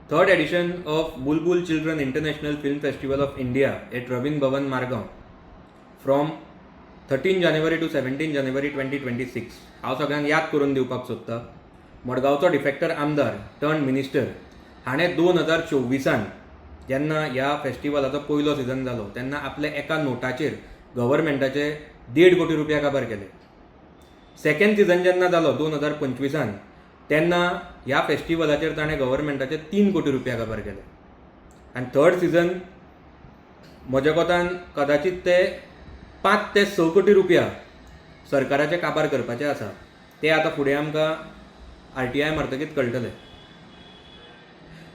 third edition of Bulbul Children International Film Festival of India at Ravin Bhavan, Margaon from 13 January to 17 January 2026. हांव सगळ्यांक याद करून दिवपाक सोदतां. मडगांवचो डिफेक्टर आमदार टर्न मिनिस्टर हाणें 2024 जेन्ना ह्या फेस्टिवलाचो पयलो सिजन जालो तेन्ना आपल्या एका नोटाचेर गव्हर्मेंटाचे 1.5 कोटी रुपया काबार केले. सेकंड सिजन जेन्ना जालो 2025 तेन्ना ह्या फेस्टिवलाचेर ताणें गव्हर्मेंटाचे 3 कोटी रुपया काबार केले. आनी थर्ड सिजन म्हज्या कोतान कदाचित ते 5 ते 6 कोटी रुपया सरकाराचे काबार करपाचे आसा. ते आतां फुडें आमकां RTI मारतकीच कळटलें.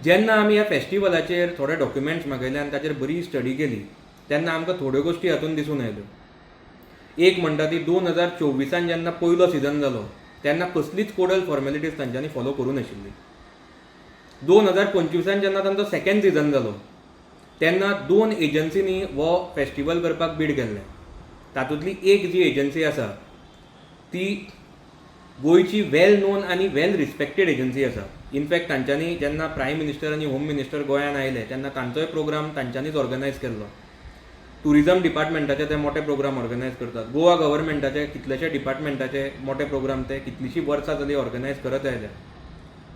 जेन्ना आमी ह्या फेस्टिवलाचेर थोडे डॉक्युमेंट्स मागयले आनी ताचेर बरी स्टडी केली तेन्ना आमकां थोड्यो गोश्टी हातून दिसून आयल्यो. एक म्हणटा ती 2024 जेन्ना पयलो सिजन जालो तेन्ना कसलीच कोडल फॉर्मेलिटीज तांच्यांनी फॉलो करूं नाशिल्ली. 2025 जेन्ना तांचो सेकंड सिजन जालो तेन्ना 2 एजन्सीनी हो फेस्टिवल करपाक बीड केल्लें. तातूंतली एक जी एजन्सी आसा ती गोंयची वेल नोन आनी वेल रिस्पेक्टेड एजन्सी आसा. इनफॅक्ट तांच्यांनी जेन्ना प्रायम मिनिस्टर आनी होम मिनिस्टर गोंयांत आयले तेन्ना तांचोय प्रोग्राम तांच्यांनीच ऑर्गनायज केल्लो. टुरिजम डिपार्टमेंटाचे ते मोठे प्रोग्राम ऑर्गनायज करतात. गोवा गव्हर्मेंटाचे कितलेशे डिपार्टमेंटाचे मोठे प्रोग्राम ते कितलीशीं वर्सां जालीं ऑर्गनायज करत आयले.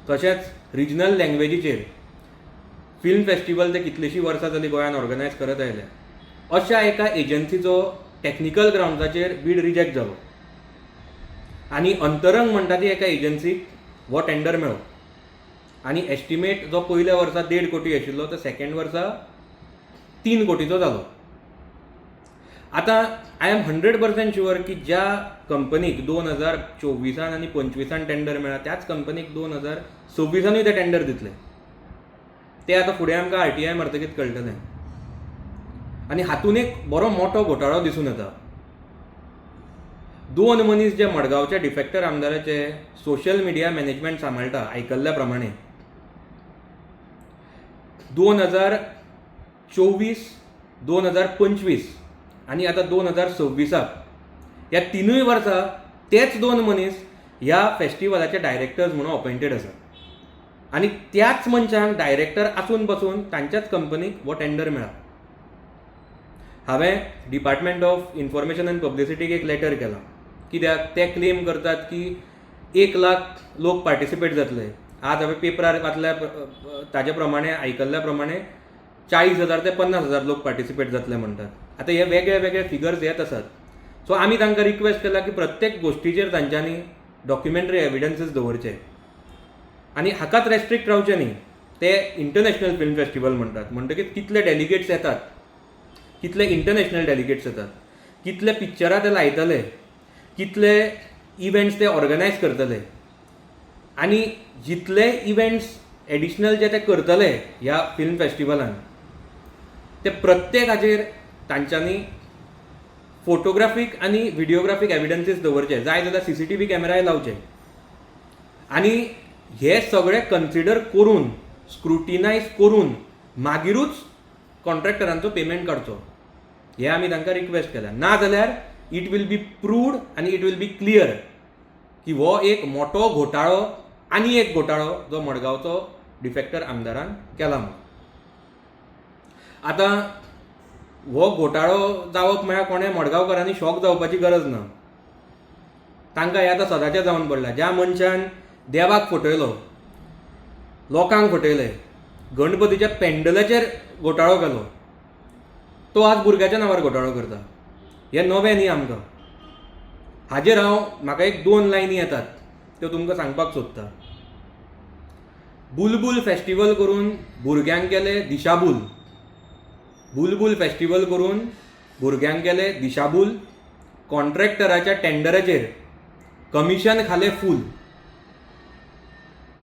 तशेंच रिजनल लँग्वेजीचेर फिल्म फेस्टिवल ते कितलीशीं वर्सां जालीं गोंयांत ऑर्गनायज करत आयले. अशा एका एजन्सीचो टॅक्निकल ग्रावंड्साचेर बीड रिजेक्ट जालो आनी अंतरंग म्हणटा ती एका एजन्सीक हो टेंडर मेळ्ळो आनी एस्टिमेट जो पयल्या वर्सा 1.5 कोटी आशिल्लो तो सेकंड वर्सा 3 कोटीचो जालो. आतां आय एम 100% शुअर की ज्या कंपनीक 2024 आनी 25 टेंडर मेळ्ळा त्याच कंपनीक 2026 ते टेंडर दितले. ते आतां फुडें आमकां RTI मारतकीच कळटलें. आनी हातून एक बरो मोठो घोटाळो दिसून येता. 2 मनीस जे मडगांवच्या डिफेक्टर आमदाराचे सोशल मिडिया मॅनेजमेंट सांबाळटा आयकल्ल्या प्रमाणे 2024, 2025 आनी आतां 2026 ह्या 3 वर्सां तेच 2 मनीस ह्या फेस्टिवलाचे डायरेक्टर्स म्हणून अपॉइंटेड आसा. आनी त्याच मनशांक डायरेक्टर आसून पासून तांच्याच कंपनीक हो टेंडर मेळ्ळा. हांवें डिपार्टमेंट ऑफ इन्फॉर्मेशन एंड पब्लिसिटीक एक लेटर केला. कित्याक ते क्लेम करतात की 1 लाख लोक पार्टिसिपेट जातले. आज हांवें पेपरार वाचल्या ताजे प्रमाणे आयकल्ल्या प्रमाणे 40,000 ते 50,000 लोक पार्टिसिपेट जातले म्हणटात. आतां हे वेगळे वेगळे फिगर्स येत आसात. सो आमी तांकां रिक्वेस्ट केला की प्रत्येक गोश्टीचेर तांच्यांनी डॉक्युमेंटरी एविडन्सीस दवरचे आनी हाकाच रेस्ट्रिक्ट रावचे न्ही. ते इंटरनॅशनल फिल्म फेस्टिवल म्हणटात म्हणटकीच कितले डेलिगेट्स येतात, कितले इंटरनॅशनल डेलिगेट्स येतात, कितले पिक्चरां ते लायतले, कितले इव्हेंट्स ते ऑर्गनायज करतले आनी जितले इव्हेंट्स एडिशनल जे ते करतले ह्या फिल्म फेस्टिवलान ते प्रत्येकाचेर तांच्यांनी फोटोग्राफीक आनी व्हिडिओग्राफीक एविडन्सीस दवरचे. जाय जाल्यार CCTV कॅमेराय लावचे आनी हे सगळे कन्सिडर करून स्क्रुटिनायज करून मागीरूच कॉन्ट्रॅक्टरांचो पेमेंट काडचो. हे आमी तांकां रिक्वेस्ट केला. ना जाल्यार इट वील बी प्रूव्ड आनी इट वील बी क्लियर की हो एक मोठो घोटाळो आनी एक घोटाळो जो मडगांवचो डिफेक्टर आमदारान केला म्हणून. आतां हो घोटाळो जावप म्हळ्यार कोणें मडगांवकारांनी शॉक जावपाची गरज ना. तांकां हें आतां सदाचें जावन पडलां. ज्या मनशान देवाक फटयलो, लोकांक फटयले, गणपतीच्या पेंडलाचेर घोटाळो केलो, तो आज भुरग्याच्या नांवार घोटाळो करता. हें नवें न्ही आमकां. हाजेर हांव म्हाका एक 2 लायनी येतात त्यो तुमकां सांगपाक सोदतां. बुलबूल फेस्टिवल करून भुरग्यांक केले दिशाभूल. बुलबूल फेस्टिवल करून भुरग्यांक केले दिशाभूल. कॉन्ट्रॅक्टराच्या टेंडराचेर कमिशन खाले फूल.